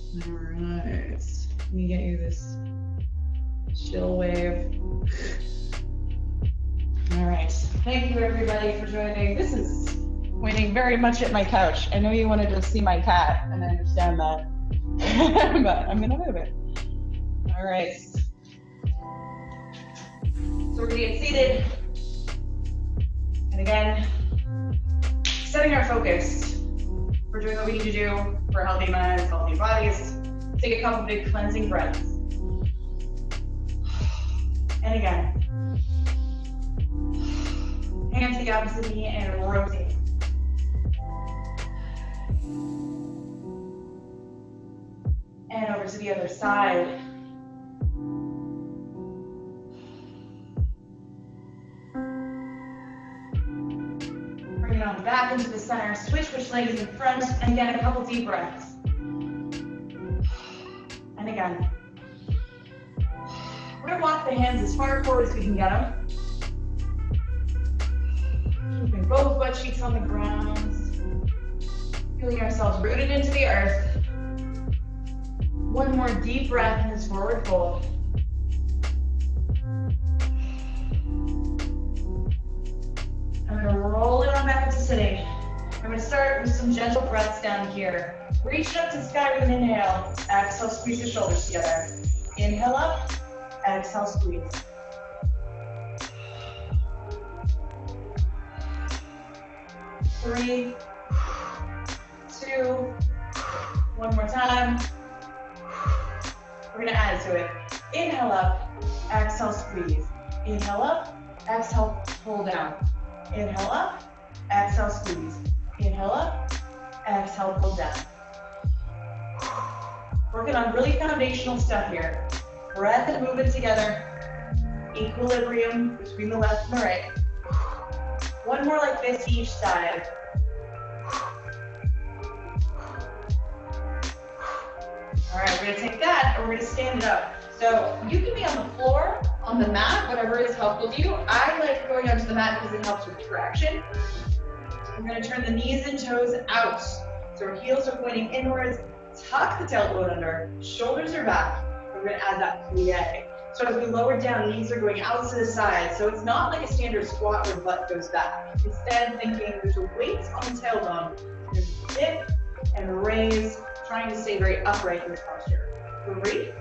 All right. Let me get you this chill wave. All right. Thank you, everybody, for joining. This is pointing very much at my couch. I know you wanted to see my cat, and I understand that. But I'm going to move it. All right. So we're going to get seated. And again, setting our focus. We're doing what we need to do for healthy minds, healthy bodies. Take a couple big cleansing breaths. And again, hand to the opposite knee and rotate. And over to the other side. Bring it on back into the center. Switch which leg is in front. And again, a couple deep breaths. And again. We're going to walk the hands as far forward as we can get them. Keeping both butt cheeks on the ground. Feeling ourselves rooted into the earth. One more deep breath in this forward fold. I'm going to roll it on back up to sitting. I'm going to start with some gentle breaths down here. Reach up to the sky with an inhale. Exhale, squeeze the shoulders together. Inhale up. Exhale, squeeze. Three, two, one more time. We're gonna add to it. Inhale up, exhale, squeeze. Inhale up, exhale, pull down. Inhale up, exhale, squeeze. Inhale up, exhale, pull down. Working on really foundational stuff here. Breath and movement together. Equilibrium between the left and the right. One more like this each side. All right, we're gonna take that and we're gonna stand it up. So you can be on the floor, on the mat, whatever is helpful to you. I like going onto the mat because it helps with traction. We're gonna turn the knees and toes out. So our heels are pointing inwards. Tuck the tailbone under, shoulders are back. We're gonna add that plie. So as we lower down, knees are going out to the side. So it's not like a standard squat where the butt goes back. Instead, thinking there's a weight on the tailbone. There's a dip and raise, trying to stay very upright in this posture. 3,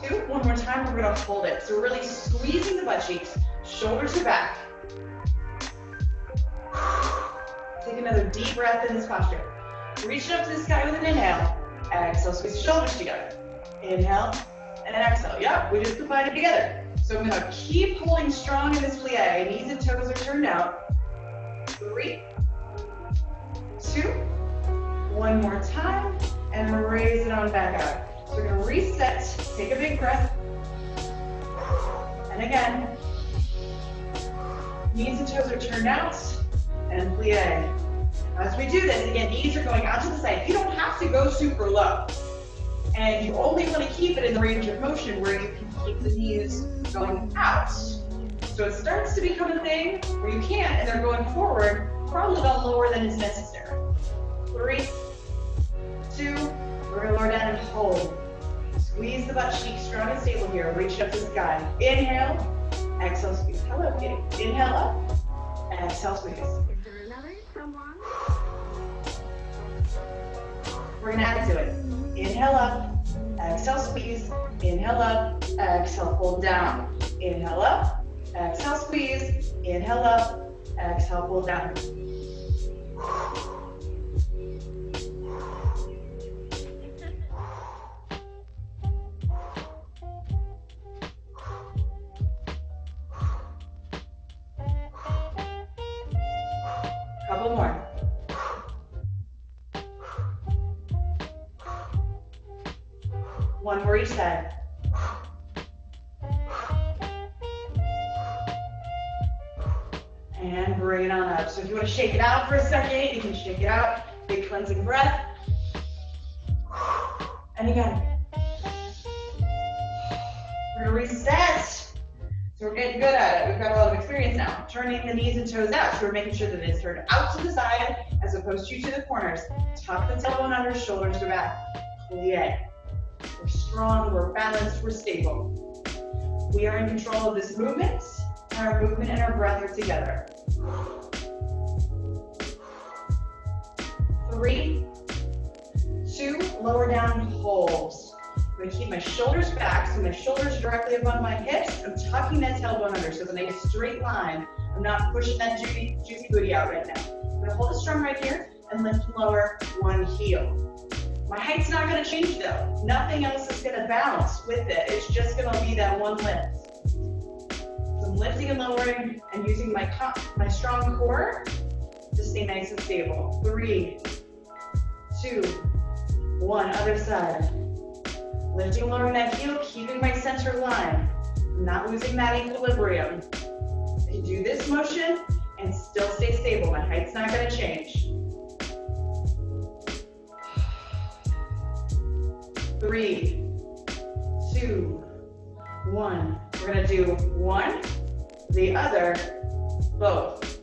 2, one more time, we're gonna hold it. So we're really squeezing the butt cheeks, shoulders are back. Take another deep breath in this posture. Reach up to the sky with an inhale. Exhale, squeeze the shoulders together. Inhale and exhale. Yep, we just combined it together. So I'm gonna keep holding strong in this plie. Knees and toes are turned out. 3, 2, one more time, and raise it on back out. So we're gonna reset, take a big breath. And again, knees and toes are turned out, and plie. As we do this, again, knees are going out to the side. You don't have to go super low. And you only want to keep it in the range of motion where you can keep the knees going out. So it starts to become a thing where you can't, and they're going forward, probably about lower than is necessary. 3, 2, we're going to lower down and hold. Squeeze the butt cheeks strong and stable here. Reach up to the sky. Inhale, exhale, squeeze. Hello, kitty. Inhale up, exhale, squeeze. We're gonna add to it. Inhale up, exhale, squeeze. Inhale up, exhale, pull down. Inhale up, exhale, squeeze. Inhale up, exhale, pull down. Couple more. One more each side. And bring it on up. So if you want to shake it out for a second, you can shake it out. Big cleansing breath. And again. We're going to reset. So we're getting good at it. We've got a lot of experience now. Turning the knees and toes out. So we're making sure that it's turned out to the side as opposed to the corners. Tuck the tailbone under, shoulders go back. Plie. We're strong, we're balanced, we're stable. We are in control of this movement, and our movement and our breath are together. 3, 2, lower down, hold. I'm gonna keep my shoulders back, so my shoulders directly above my hips. I'm tucking that tailbone under, so it's a nice straight line. I'm not pushing that juicy booty out right now. I'm gonna hold it strong right here and lift and lower one heel. My height's not gonna change though. Nothing else is gonna bounce with it. It's just gonna be that one lift. So I'm lifting and lowering and using my strong core to stay nice and stable. 3, 2, 1, other side. Lifting and lowering that heel, keeping my center line. I'm not losing that equilibrium. I can do this motion and still stay stable. My height's not gonna change. 3, 2, 1. We're gonna do one, the other, both.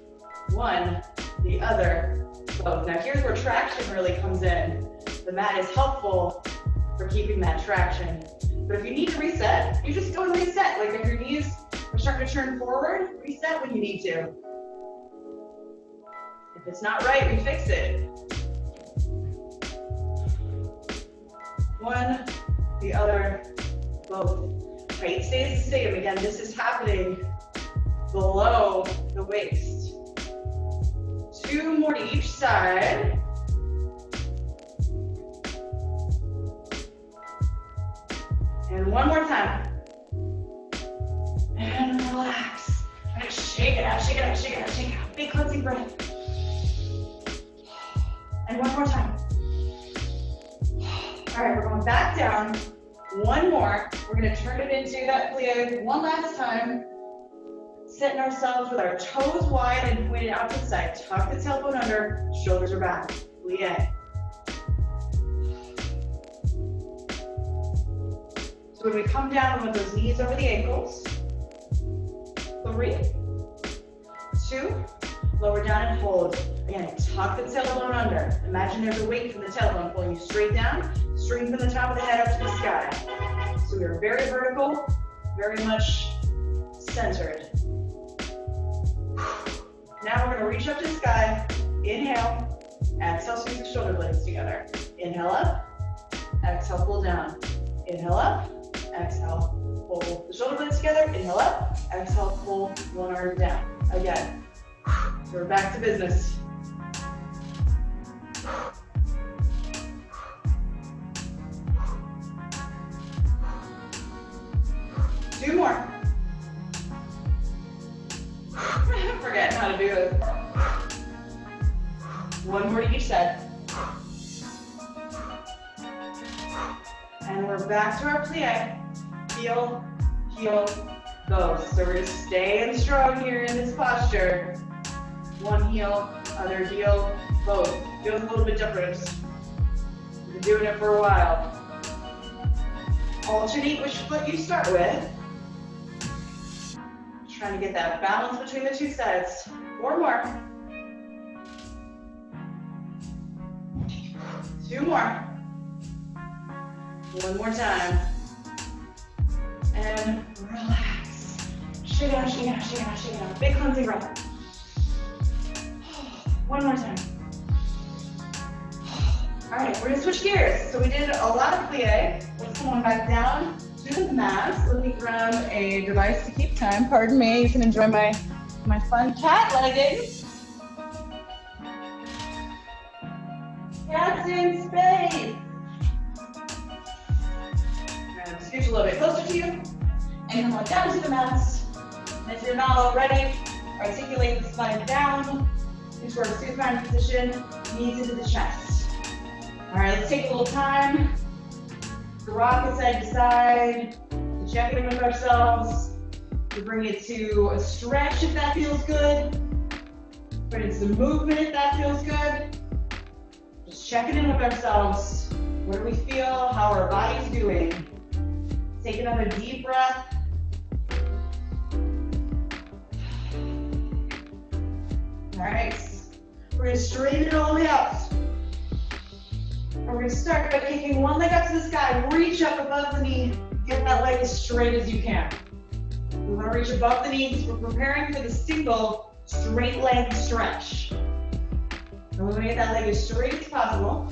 One, the other, both. Now here's where traction really comes in. The mat is helpful for keeping that traction. But if you need to reset, you just go and reset. Like if your knees are starting to turn forward, reset when you need to. If it's not right, we fix it. One, the other, both. Height stays the same. Again, this is happening below the waist. 2 more to each side. And one more time. And relax. And shake it out, shake it out, shake it out, shake it out. Big cleansing breath. And one more time. All right, we're going back down. One more. We're gonna turn it into that plie one last time. Setting ourselves with our toes wide and pointed out to the side. Tuck the tailbone under, shoulders are back. Plie. So when we come down, we want those knees over the ankles. 3, 2, lower down and hold. Again, tuck the tailbone under. Imagine there's a weight from the tailbone pulling you straight down, straight from the top of the head up to the sky. So we're very vertical, very much centered. Now we're gonna reach up to the sky. Inhale, exhale, squeeze the shoulder blades together. Inhale up, exhale, pull down. Inhale up, exhale, pull the shoulder blades together. Inhale up, exhale, pull one arm down. Again, so we're back to business. 2 more. Forgetting how to do it. 1 more to each side. And we're back to our plie. Heel, heel, both. So we're gonna stay in strong here in this posture. One heel, other heel, both. Feels a little bit different. We've been doing it for a while. Alternate which foot you start with. Trying to get that balance between the 2 sides. 4 more. 2 more. 1 more time. And relax. Shake it out, shake it out, shake it out, shake it out. Big cleansing breath. 1 more time. All right, we're gonna switch gears. So we did a lot of plie. Let's come on back down to the mat. Let me grab a device to keep time. Pardon me, you can enjoy my fun cat legging. Cats in space. And scooch a little bit closer to you. And come on down to the mats. And if you're not already, articulate the spine down into our supine position, knees into the chest. All right, let's take a little time to rock it side to side, to check in with ourselves, to bring it to a stretch if that feels good, bring it to the movement if that feels good. Just checking in with ourselves. What do we feel? How are our bodies doing? Take another deep breath. All right, we're gonna straighten it all the way out. We're going to start by kicking one leg up to the sky. Reach up above the knee. Get that leg as straight as you can. We want to reach above the knee because we're preparing for the single straight leg stretch. And we want to get that leg as straight as possible.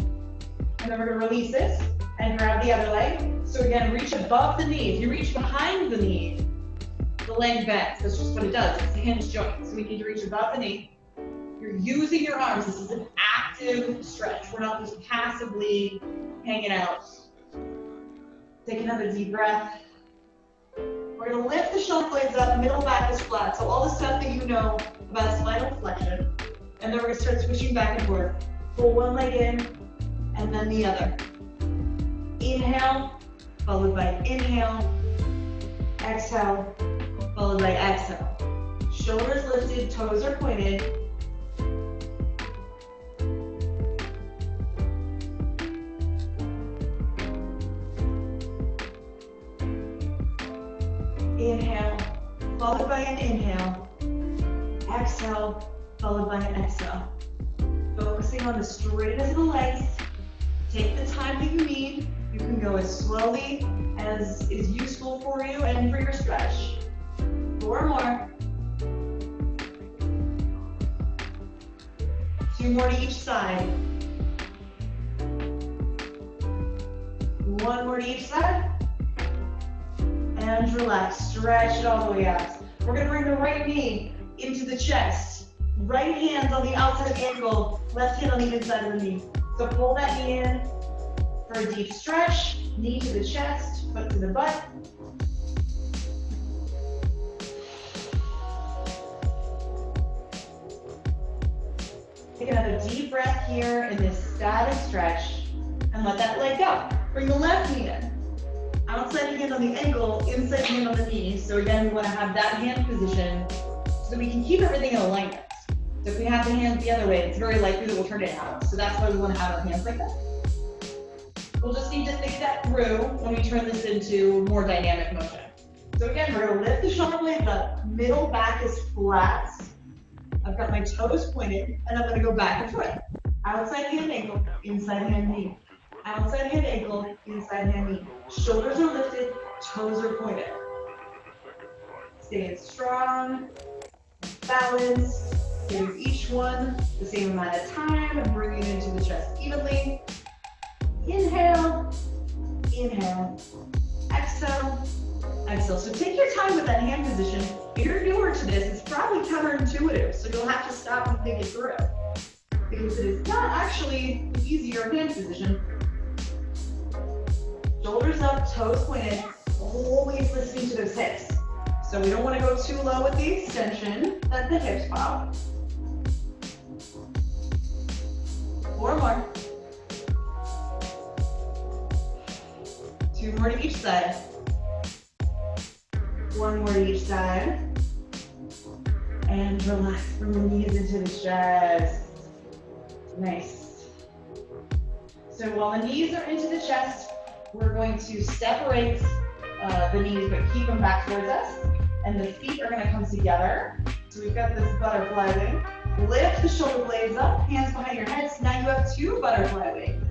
And then we're going to release this and grab the other leg. So again, reach above the knee. If you reach behind the knee, the leg bends. That's just what it does. It's a hinge joint. So we need to reach above the knee. You're using your arms. This is an active stretch. We're not just passively hanging out. Take another deep breath. We're going to lift the shoulder blades up, middle back is flat. So all the stuff that you know about spinal flexion. And then we're going to start switching back and forth. Pull one leg in, and then the other. Inhale, followed by inhale. Exhale, followed by exhale. Shoulders lifted, toes are pointed. Inhale, followed by an inhale. Exhale, followed by an exhale. Focusing on the straightness of the legs. Take the time that you need. You can go as slowly as is useful for you and for your stretch. 4 more. 2 more to each side. 1 more to each side. And relax. Stretch it all the way out. We're going to bring the right knee into the chest. Right hand on the outside ankle. Left hand on the inside of the knee. So pull that knee in for a deep stretch. Knee to the chest, foot to the butt. Take another deep breath here in this static stretch and let that leg go. Bring the left knee in. Outside hand on the ankle, inside hand on the knee. So again, we want to have that hand position so we can keep everything in alignment. So if we have the hands the other way, it's very likely that we'll turn it out. So that's why we want to have our hands like that. We'll just need to think that through when we turn this into more dynamic motion. So again, we're going to lift the shoulder blades up. Middle back is flat. I've got my toes pointed, and I'm going to go back and forth. Outside hand ankle, inside hand knee. Outside hand ankle, inside hand knee. Shoulders are lifted, toes are pointed. Staying strong, balanced. Give each one the same amount of time and bring it into the chest evenly. Inhale, inhale, exhale, exhale. So take your time with that hand position. If you're newer to this, it's probably counterintuitive, so you'll have to stop and think it through. Because it is not actually the easier hand position. Shoulders up, toes pointed, always listening to those hips. So we don't want to go too low with the extension, let the hips pop. 4 more. 2 more to each side. 1 more to each side. And relax, bring the knees into the chest. Nice. So while the knees are into the chest, we're going to separate the knees, but keep them back towards us. And the feet are going to come together. So we've got this butterfly wing. Lift the shoulder blades up, hands behind your head. So now you have 2 butterfly wings.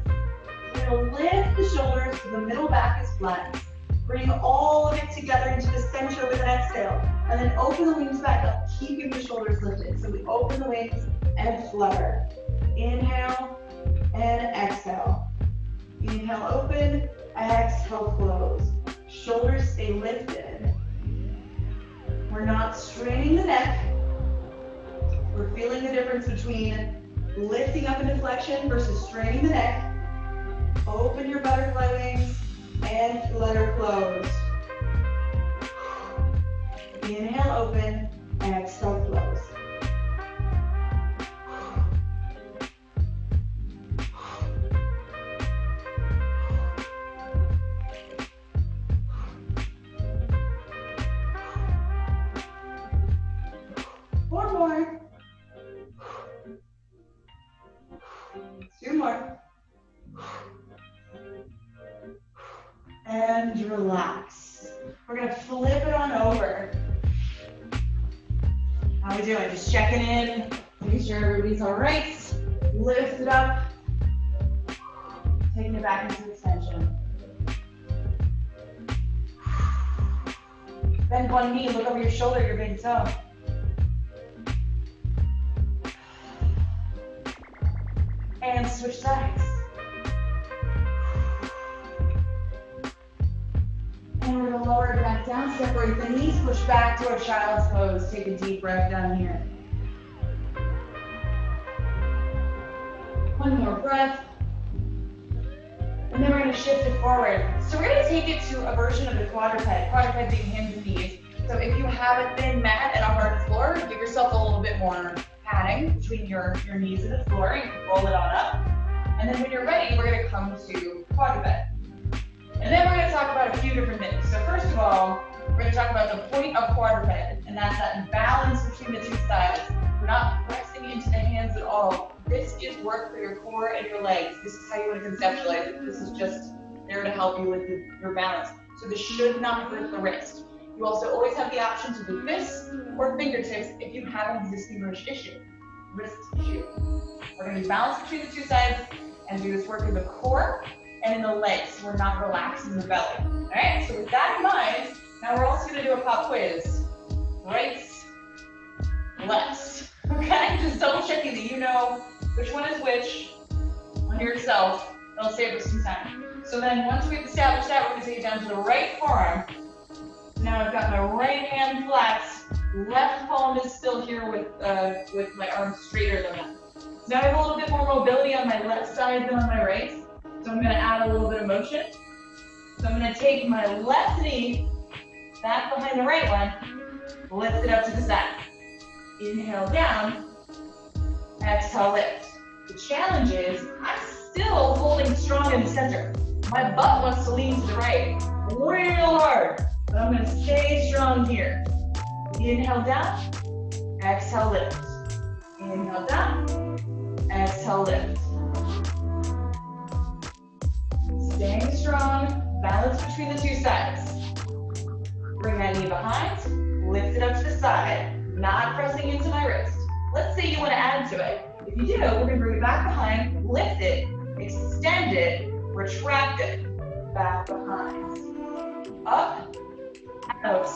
You're going to lift the shoulders so the middle back is flat. Bring all of it together into the center with an exhale. And then open the wings back up, keeping the shoulders lifted. So we open the wings and flutter. Inhale and exhale. Inhale, open. Exhale, close. Shoulders stay lifted. We're not straining the neck. We're feeling the difference between lifting up into flexion versus straining the neck. Open your butterfly wings and flutter close. Inhale, open. Exhale, close. More. 2 more. And relax. We're going to flip it on over. How we doing? Just checking in, making sure everybody's all right. Lift it up. back into extension. Bend one knee, look over your shoulder, your big toe. And switch sides. And we're gonna lower it back down, separate the knees, push back to our child's pose. Take a deep breath down here. One more breath. And then we're gonna shift it forward. So we're gonna take it to a version of the quadruped being hands and knees. So if you have a thin mat and a hard floor, give yourself a little bit more padding between your knees and the floor. You can roll it on up. And then when you're ready, we're gonna come to quadruped. And then we're gonna talk about a few different things. So first of all, we're gonna talk about the point of quadruped, and that's that balance between the two sides. We're not pressing into the hands at all. This is work for your core and your legs. This is how you want to conceptualize it. This is just there to help you with your balance. So this should not hurt the wrist. You also always have the option to do this or fingertips if you have an existing wrist issue. We're going to do balance between the two sides and do this work in the core and in the legs. We're not relaxing the belly. All right, so with that in mind, now we're also going to do a pop quiz. Right, left. Okay, just double checking that you know which one is which on yourself. It'll save us some time. So then once we've established that, we're going to take it down to the right forearm. Now I've got my right hand flat, left palm is still here with my arm straighter than that. Now I have a little bit more mobility on my left side than on my right, so I'm going to add a little bit of motion. So I'm going to take my left knee back behind the right one, lift it up to the side. Inhale down, exhale lift. The challenge is I'm still holding strong in the center. My butt wants to lean to the right real hard, but I'm going to stay strong here. Inhale down, exhale lift. Inhale down, exhale lift. Staying strong, balance between the two sides. Bring that knee behind, lift it up to the side. Not pressing into my wrist. Let's say you want to add to it. If you do, we're going to bring it back behind, lift it, extend it, retract it, back behind. Up, out,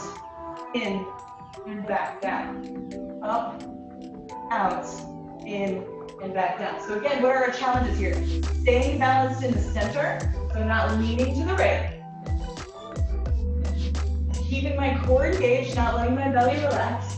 in, and back down. Up, out, in, and back down. So again, what are our challenges here? Staying balanced in the center, so not leaning to the right. Keeping my core engaged, not letting my belly relax.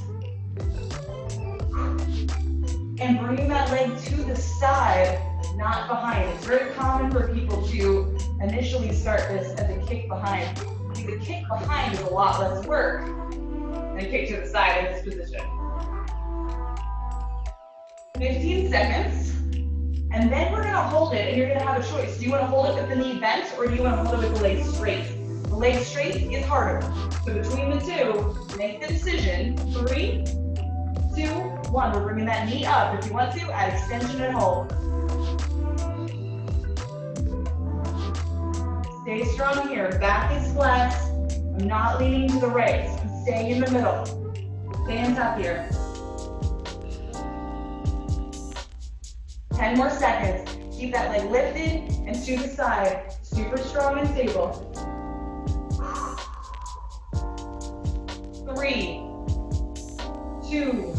And bringing that leg to the side, not behind. It's very common for people to initially start this as a kick behind. Because a kick behind is a lot less work than a kick to the side in this position. 15 seconds. And then we're gonna hold it, and you're gonna have a choice. Do you wanna hold it with the knee bent, or do you wanna hold it with the leg straight? The leg straight is harder. So between the two, make the decision. 3, 2, 1. We're bringing that knee up. If you want to, add extension and hold. Stay strong here. Back is flat. I'm not leaning to the right. I'm staying in the middle. Stay on top here. 10 more seconds. Keep that leg lifted and to the side. Super strong and stable. 3, 2,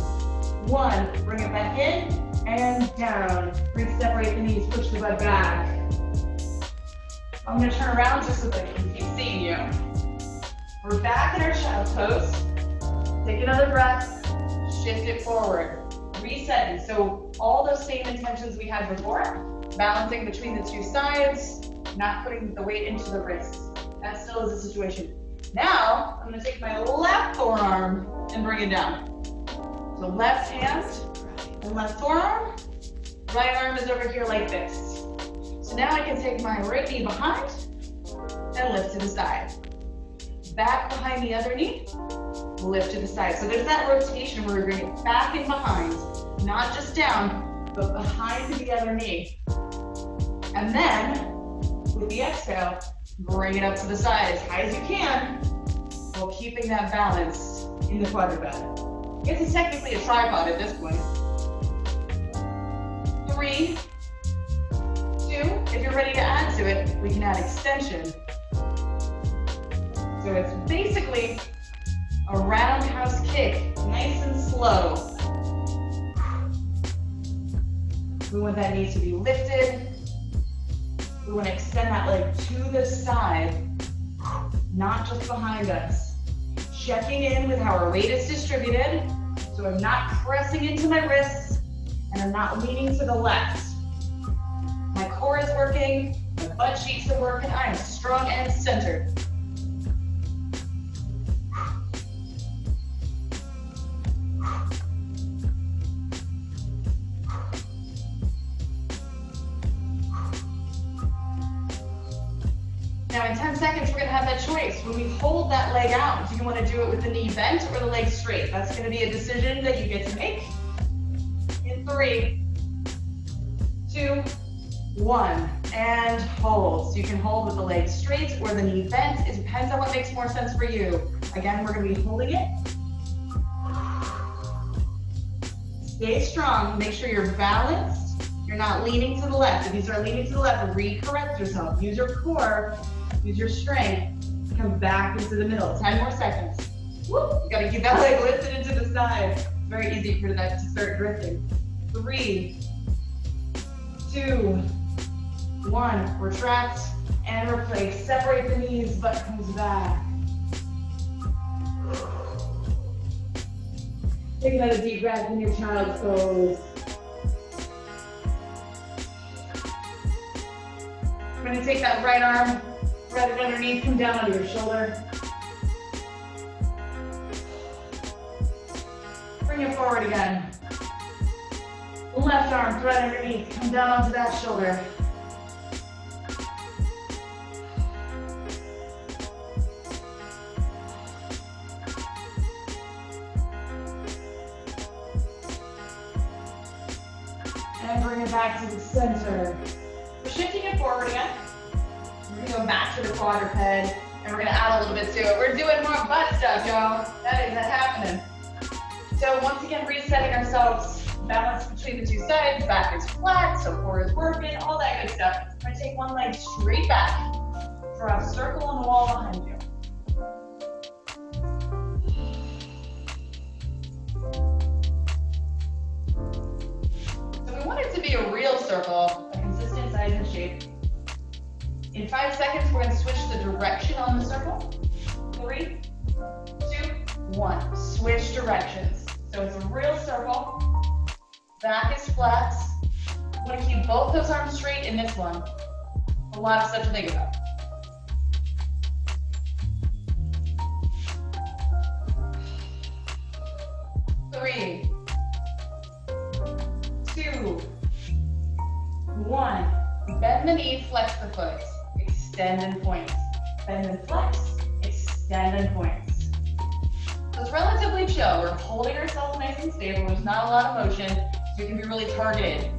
1. Bring it back in and down. Separate the knees, push the butt back. I'm going to turn around just so that I can keep seeing you. We're back in our child's pose. Take another breath, shift it forward. Resetting. So all those same intentions we had before, balancing between the two sides, not putting the weight into the wrists. That still is the situation. Now, I'm going to take my left forearm and bring it down. So left hand and left forearm, right arm is over here like this. So now I can take my right knee behind and lift to the side. Back behind the other knee, lift to the side. So there's that rotation where we're bringing it back and behind, not just down, but behind the other knee. And then, with the exhale, bring it up to the side as high as you can, while keeping that balance in the quadruped. This is technically a tripod at this point. 3, 2, If you're ready to add to it, we can add extension. So it's basically a roundhouse kick, nice and slow. We want that knee to be lifted. We want to extend that leg to the side, not just behind us. Checking in with how our weight is distributed, so I'm not pressing into my wrists, and I'm not leaning to the left. My core is working, my butt cheeks are working, I am strong and centered. Now in 10 seconds, we're gonna have that choice. When we hold that leg out, do you wanna do it with the knee bent or the leg straight? That's gonna be a decision that you get to make. In 3, 2, 1, and hold. So you can hold with the leg straight or the knee bent. It depends on what makes more sense for you. Again, we're gonna be holding it. Stay strong, make sure you're balanced. You're not leaning to the left. If you start leaning to the left, re-correct yourself. Use your core, use your strength. Come back into the middle. 10 more seconds. Woo! You gotta keep that leg lifted into the side. It's very easy for that to start drifting. 3, 2, 1. Retract and replace. Separate the knees, butt comes back. Take another deep breath in your child's pose. We're going to take that right arm, thread it underneath, come down onto your shoulder. Bring it forward again. Left arm, thread underneath, come down onto that shoulder. And bring it back to the center. We're shifting it forward again. We're gonna go back to the quadruped, and we're gonna add a little bit to it. We're doing more butt stuff, y'all. That is happening. So once again, resetting ourselves, balance between the two sides, back is flat, so core is working, all that good stuff. We're gonna take one leg straight back, draw a circle on the wall behind you. So we want it to be a real circle, a consistent size and shape. In 5 seconds, we're gonna switch the direction on the circle. 3, 2, 1. Switch directions. So it's a real circle. Back is flat. You want to keep both those arms straight in this one. A lot of stuff to think about. Three, 2, 1. Bend the knee, flex the foot. Extend and point. Bend and flex, extend and point. So it's relatively chill. We're holding ourselves nice and stable. There's not a lot of motion, so you can be really targeted.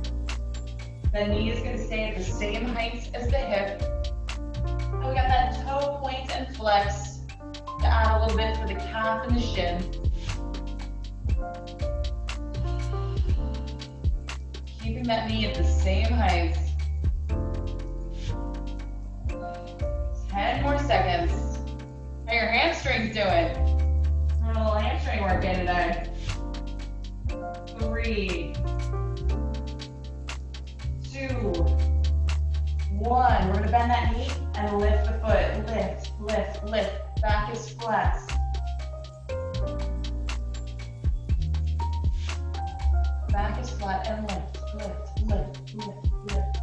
The knee is going to stay at the same height as the hip. And we got that toe point and flex to add a little bit for the calf and the shin. Keeping that knee at the same height. 10 more seconds. How your hamstrings doing? A little hamstring working today. 3, 2, 1. We're gonna bend that knee and lift the foot. Lift, lift, lift. Back is flat. Back is flat and lift, lift, lift, lift, lift.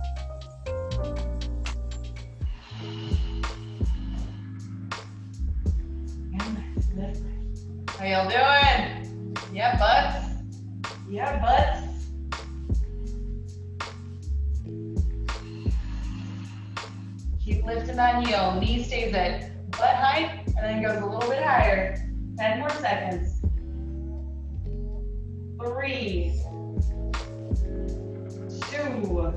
And lift. How y'all doing? Yeah, butts. Yeah, butts. Keep lifting that heel. Knee stays at butt height and then goes a little bit higher. 10 more seconds. 3, 2,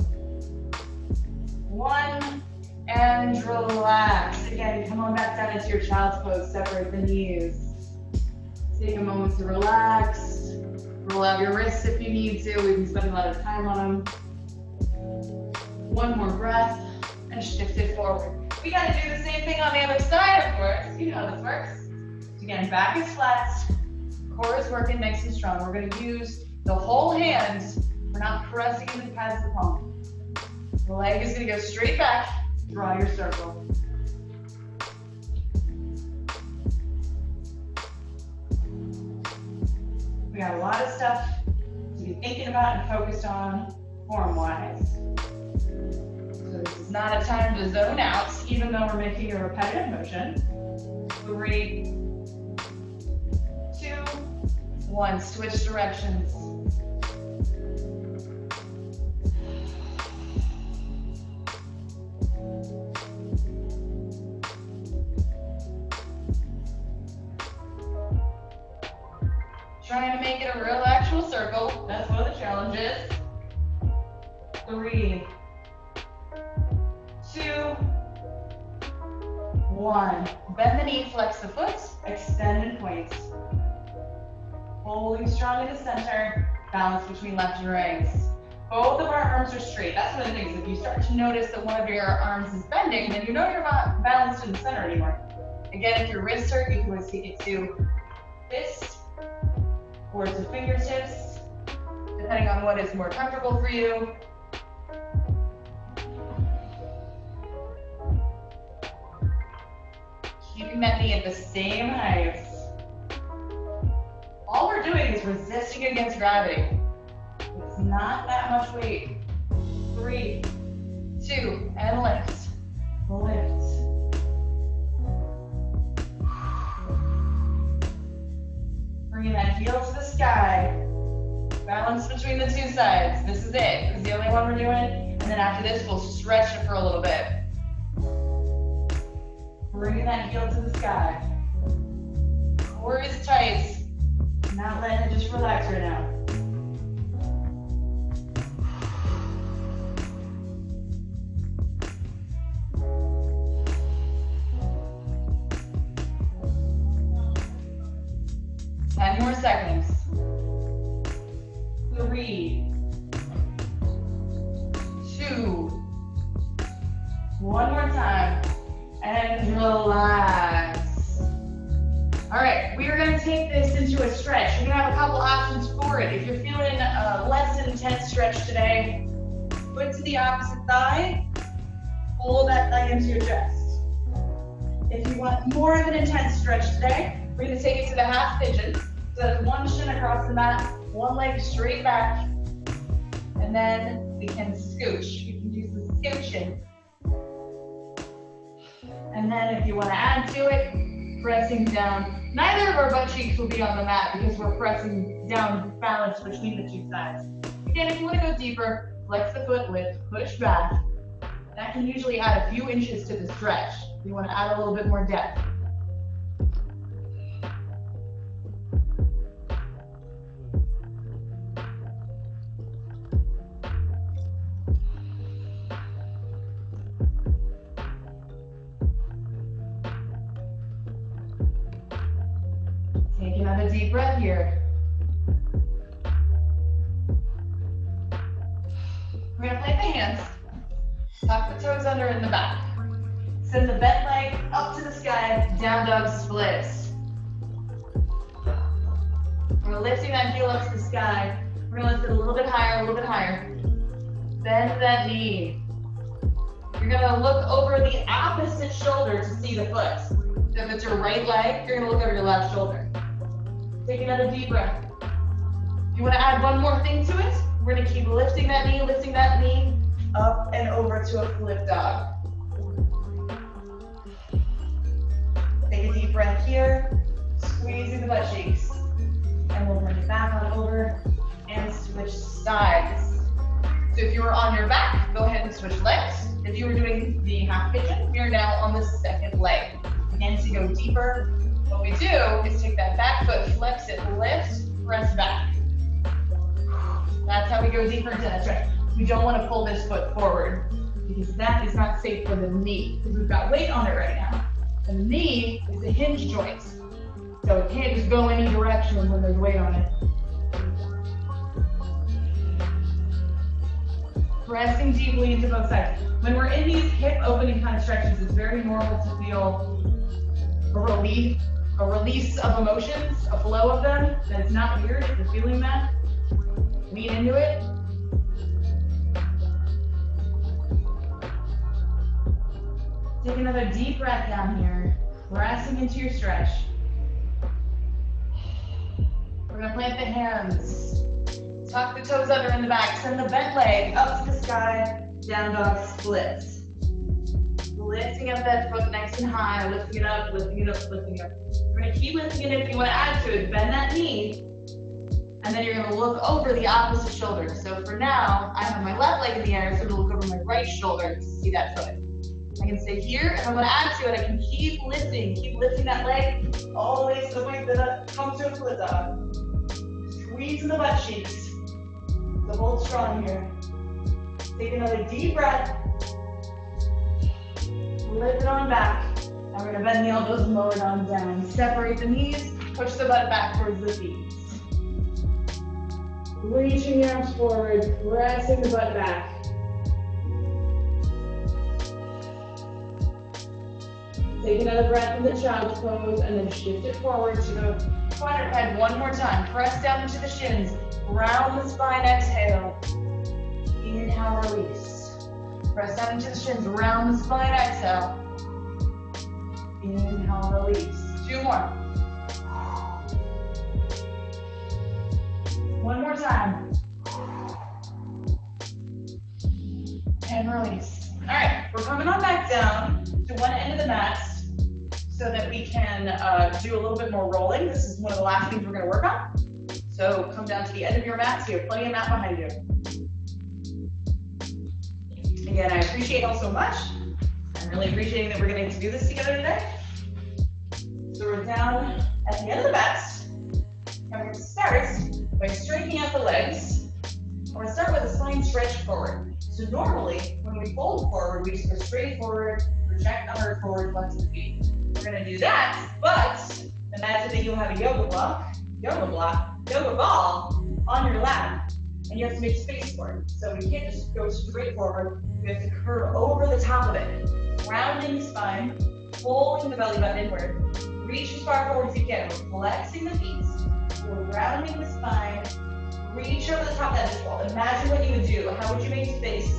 1, and relax. Again, come on back down into your child's pose. Separate the knees. Take a moment to relax. Roll out your wrists if you need to. We can spend a lot of time on them. One more breath. and shift it forward. We gotta do the same thing on the other side, of course. You know how this works. Again, back is flat, core is working nice and strong. We're gonna use the whole hand. We're not pressing into the pads of the palm. The leg is gonna go straight back, draw your circle. We got a lot of stuff to be thinking about and focused on form-wise. So this is not a time to zone out, even though we're making a repetitive motion. 3, 2, 1, switch directions. Trying to make it a real actual circle. That's what the challenge is. 3, 2, 1. Bend the knee, flex the foot, extend and point. Holding strong in the center, balance between left and right. Both of our arms are straight. That's one of the things. If you start to notice that one of your arms is bending, then you know you're not balanced in the center anymore. Again, if your wrists hurt, you can always take it to fist or to fingertips, depending on what is more comfortable for you. Keeping that knee at the same height. All we're doing is resisting against gravity. It's not that much weight. 3, 2, and lift. Lift. Bringing that heel to the sky. Balance between the two sides. This is it. This is the only one we're doing. And then after this, we'll stretch it for a little bit. Bringing that heel to the sky. Core is tight. Not letting it just relax right now. More seconds. 3, 2, one more time, and relax. All right, we are going to take this into a stretch. We're going to have a couple options for it. If you're feeling a less intense stretch today, foot to the opposite thigh, pull that thigh into your chest. If you want more of an intense stretch today, we're going to take it to the half pigeon. So that's one shin across the mat, one leg straight back, and then we can scooch. You can use the scooching. And then if you want to add to it, pressing down. Neither of our butt cheeks will be on the mat because we're pressing down balance between the two sides. Again, if you want to go deeper, flex the foot, lift, push back. That can usually add a few inches to the stretch. You want to add a little bit more depth. Take another deep breath here. We're going to plant the hands, tuck the toes under in the back. Send the bent leg up to the sky, down dog splits. We're lifting that heel up to the sky. We're going to lift it a little bit higher, a little bit higher. Bend that knee. You're going to look over the opposite shoulder to see the foot. So if it's your right leg, you're going to look over your left shoulder. Take another deep breath. If you want to add one more thing to it, we're going to keep lifting that knee up and over to a flip dog. Take a deep breath here, squeezing the butt cheeks. And we'll bring it back on over and switch sides. So if you were on your back, go ahead and switch legs. If you were doing the half pigeon, you're now on the second leg. Again, to go deeper, what we do is take that back foot, flex it, lift, press back. That's how we go deeper into that stretch. We don't want to pull this foot forward because that is not safe for the knee because we've got weight on it right now. The knee is the hinge joint, so it can't just go any direction when there's weight on it. Pressing deeply into both sides. When we're in these hip opening kind of stretches, it's very normal to feel a release of emotions, a flow of them. That is not weird if you're feeling that. Lean into it. Take another deep breath down here, pressing into your stretch. We're gonna plant the hands. Tuck the toes under in the back. Send the bent leg up to the sky. Down dog splits. Lifting up that foot nice and high. Lifting it up, lifting it up, lifting it up. We're gonna keep lifting it. If you wanna add to it, bend that knee. And then you're gonna look over the opposite shoulder. So for now, I have my left leg in the air, so I'm gonna look over my right shoulder to see that foot. I can stay here, and I'm gonna add to it. I can keep lifting that leg all the way to the point that it comes to a split dog. Squeeze in the butt cheeks. So hold strong here. Take another deep breath. Lift it on back. And we're gonna bend the elbows and lower down. Separate the knees, push the butt back towards the feet. Reaching the arms forward, pressing the butt back. Take another breath in the child's pose and then shift it forward to the quadrant head one more time. Press down into the shins, round the spine, exhale. Inhale, release. Press down into the shins, round the spine, exhale. Inhale, release. 2 more. One more time. And release. All right, we're coming on back down to one end of the mat so that we can do a little bit more rolling. This is one of the last things we're gonna work on. So come down to the end of your mat so you have plenty of mat behind you. Again, I appreciate y'all so much. I'm really appreciating that we're getting to do this together today. So we're down at the end of the mat. And we're gonna start by straightening out the legs. We're gonna start with a spine stretch forward. So normally, when we fold forward, we just go straight forward, project the heart forward, flex the feet. We're gonna do that, but imagine that you'll have a yoga ball on your lap, and you have to make space for it. So we can't just go straight forward, we have to curve over the top of it. Rounding the spine, pulling the belly button inward. Reach as far forward as you can, we're flexing the feet. We're rounding the spine, reach over the top of that wall. Imagine what you would do. How would you make space?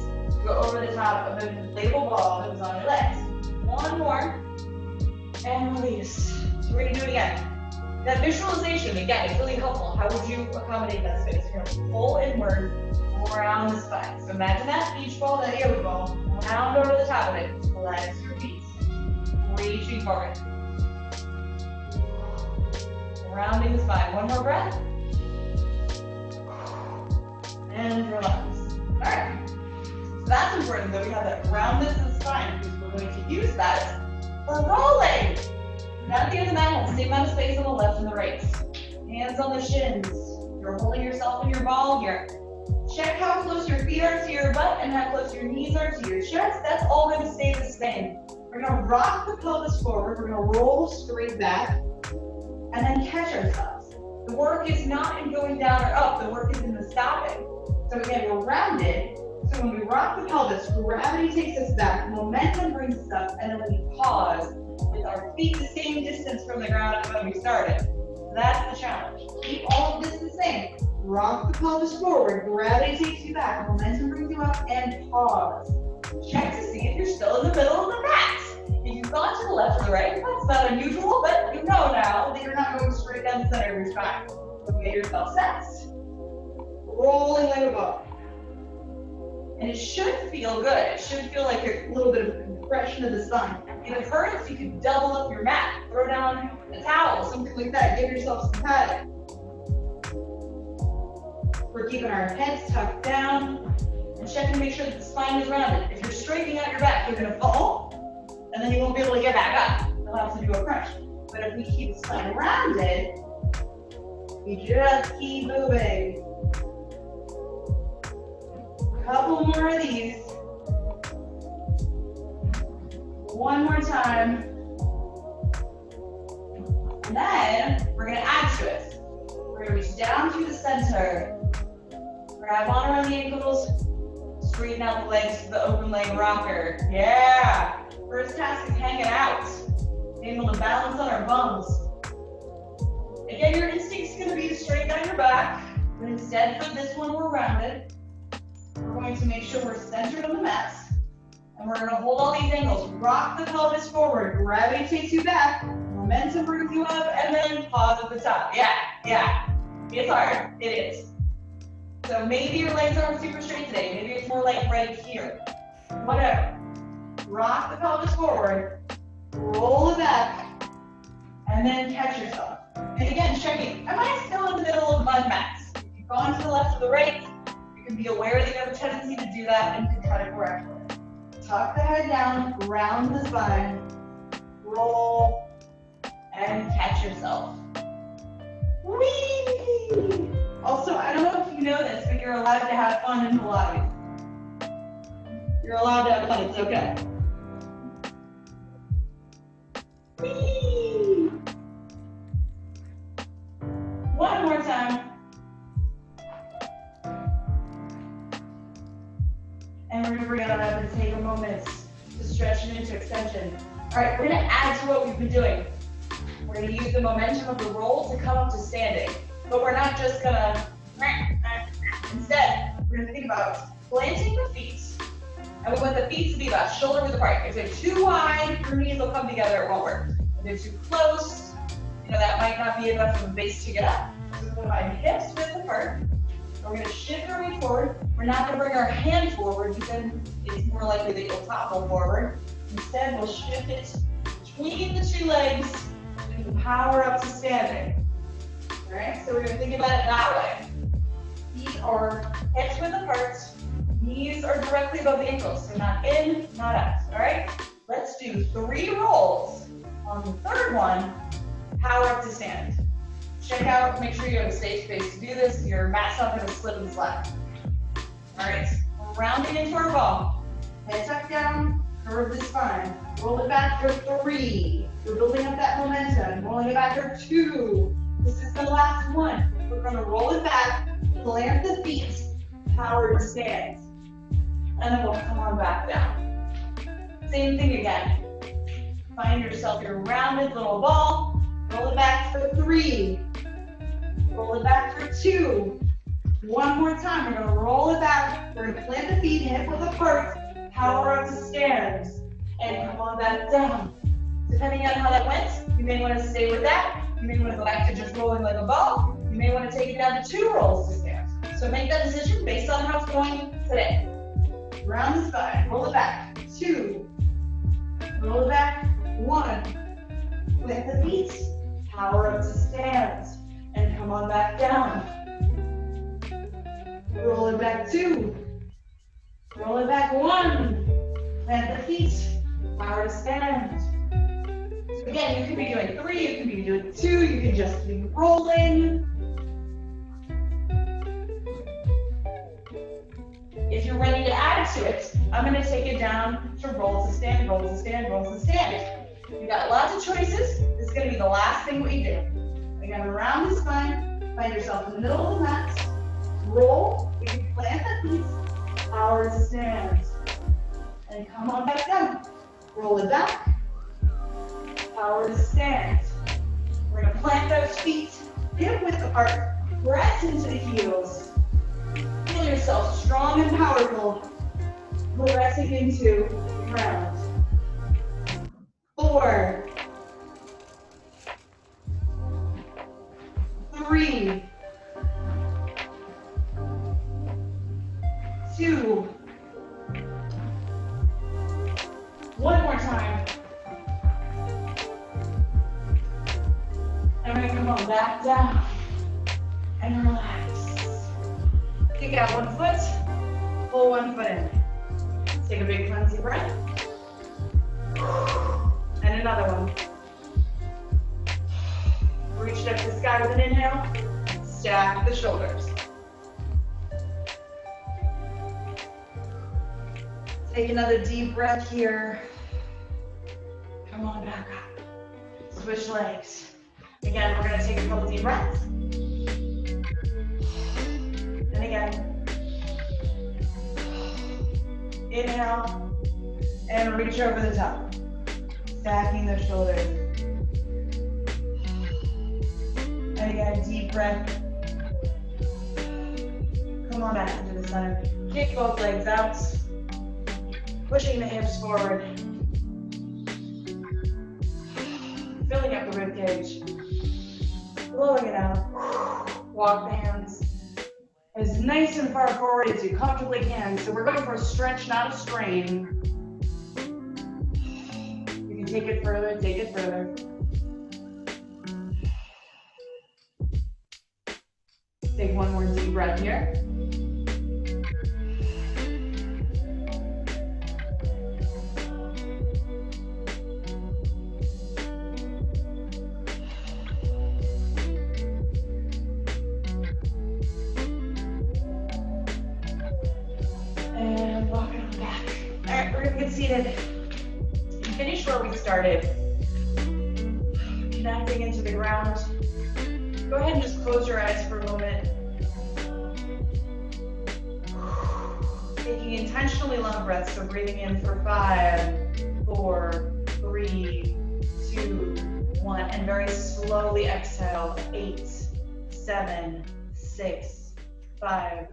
Go over the top of the inflatable ball that was on your legs. One more, and release. So we're gonna do it again. That visualization, again, is really helpful. How would you accommodate that space? You're gonna pull inward, around the spine. So imagine that beach ball, that yoga ball, round over the top of it. Flex your feet. Reaching forward. Rounding the spine. One more breath. And relax. All right. So that's important that we have that roundness of the spine because we're going to use that for rolling. Down at the end of the mat, have the same amount of space on the left and the right. Hands on the shins. You're holding yourself in your ball here. Check how close your feet are to your butt and how close your knees are to your chest. That's all going to stay the same. We're going to rock the pelvis forward. We're going to roll straight back and then catch ourselves. The work is not in going down or up. The work is in the stopping. So again, we're rounded. So when we rock the pelvis, gravity takes us back, momentum brings us up, and then we pause with our feet the same distance from the ground as when we started. That's the challenge. Keep all of this the same. Rock the pelvis forward, gravity takes you back, momentum brings you up, and pause. Check to see if you're still in the middle of the mat. If you've gone to the left or the right, that's not unusual, but you know now that you're not going straight down the center of your spine. So get yourself set. Rolling like a ball. And it should feel good. It should feel like a little bit of a compression of the spine. If it hurts, you can double up your mat. Throw down a towel, something like that. Give yourself some padding. We're keeping our heads tucked down and checking to make sure that the spine is rounded. If you're straightening out your back, you're going to fall, and then you won't be able to get back up. You'll have to do a crunch. But if we keep the spine rounded, we just keep moving. Couple more of these. One more time. And then we're going to add to it. We're going to reach down through the center. Grab on around the ankles. straighten out the legs for the open leg rocker. Yeah. First task is hanging out. Being able to balance on our bums. Again, your instinct is going to be to straighten out your back, but instead for this one, we're rounded. We're going to make sure we're centered on the mat, and we're going to hold all these angles. Rock the pelvis forward. Gravity takes you back. Momentum brings you up, and then pause at the top. Yeah. It's hard. It is. So maybe your legs aren't super straight today. Maybe it's more like right here. Whatever. Rock the pelvis forward. Roll it back, and then catch yourself. And again, checking, am I still in the middle of mud mats? If you've gone to the left or the right, you can be aware that you have a tendency to do that and you can try to correct it. Tuck the head down, round the spine, roll, and catch yourself. Whee! Also, I don't know if you know this, but you're allowed to have fun in Pilates. You're allowed to have fun, it's okay. Whee! One more time. And we're going to bring it up and take a moment to stretch it into extension. All right, we're going to add to what we've been doing. We're going to use the momentum of the roll to come up to standing. But we're not just going to, instead, we're going to think about planting the feet. And we want the feet to be about shoulder width apart. If they're too wide, your knees will come together, it won't work. If they're too close, that might not be enough of a base to get up. So we're going to find hips width apart. We're going to shift our weight forward. We're not going to bring our hand forward because it's more likely that you'll topple forward. Instead, we'll shift it between the two legs and power up to standing. All right, so we're going to think about it that way. Feet are hips width apart. Knees are directly above the ankles, so not in, not out. All right, let's do 3 rolls. On the third one, power up to stand. Check out, make sure you have a safe space to do this. Your mat's not going to slip and slide. All right, we're rounding into our ball. Head tucked down, curve the spine. Roll it back for 3. You're building up that momentum. Rolling it back for 2. This is the last one. We're going to roll it back, plant the feet, power to stand. And then we'll come on back down. Same thing again. Find yourself your rounded little ball. Roll it back for 3. Roll it back for 2. One more time. We're going to roll it back. We're going to plant the feet, hip width apart, power up to stand, and come on back down. Depending on how that went, you may want to stay with that. You may want to go back to just rolling like a ball. You may want to take it down to 2 rolls to stand. So make that decision based on how it's going today. Round the spine. Roll it back. 2. Roll it back. 1. Plant the feet. Power up to stand. And come on back down. Roll it back 2. Roll it back 1. Plant the feet. Power to stand. So again, you could be doing 3, you could be doing 2, you can just be rolling. If you're ready to add to it, I'm going to take it down to roll to stand, roll to stand, roll to stand. You've got lots of choices. This is going to be the last thing we do. Again, around the spine, find yourself in the middle of the mat, roll, you can plant the feet, power to stand, and come on back down. Roll it back, power to stand. We're going to plant those feet, hip width apart, press into the heels. Feel yourself strong and powerful, pressing into the ground. 4, 3, 2, one more time. And we're gonna come on back down and relax. Kick out one foot, pull one foot in. Take a big cleansing breath. And another one. Reach up to the sky with an inhale. Stack the shoulders. Take another deep breath here. Come on back up. Switch legs. Again, we're going to take a couple deep breaths. And again. inhale, and reach over the top. Stacking the shoulders. And again, deep breath. Come on back into the center. Kick both legs out. Pushing the hips forward. Filling up the rib cage. Blowing it out. Walk the hands as nice and far forward as you comfortably can. So we're going for a stretch, not a strain. You can take it further, take it further. Take one more deep breath here. And walk it on back. All right, we're gonna get seated and finish where we started. Connecting into the ground. Go ahead and just close your eyes for a moment. Taking intentionally long breaths, so breathing in for 5, 4, 3, 2, 1, and very slowly exhale. 8, 7, 6, 5,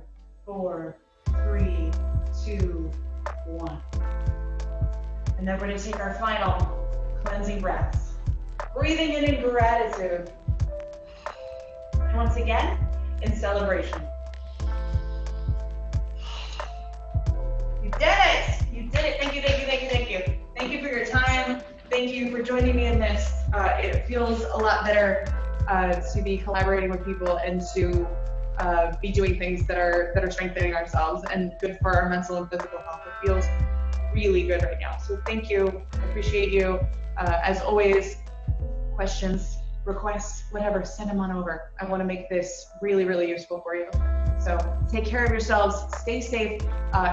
4, 3, 2, 1. And then we're going to take our final cleansing breaths. Breathing in gratitude. And once again, in celebration. You did it! You did it. Thank you, thank you, thank you, thank you. Thank you for your time. Thank you for joining me in this. It feels a lot better to be collaborating with people and to be doing things that are strengthening ourselves and good for our mental and physical health. It feels really good right now. So thank you. I appreciate you. As always, questions, requests, whatever, send them on over. I want to make this really, really useful for you. So take care of yourselves. Stay safe.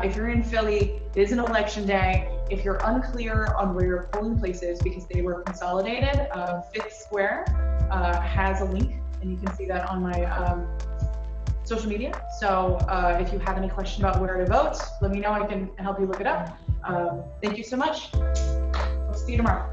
If you're in Philly, it is an election day. If you're unclear on where your polling place is because they were consolidated, Fifth Square has a link, and you can see that on my social media. So if you have any question about where to vote, let me know. I can help you look it up. Thank you so much. We'll see you tomorrow.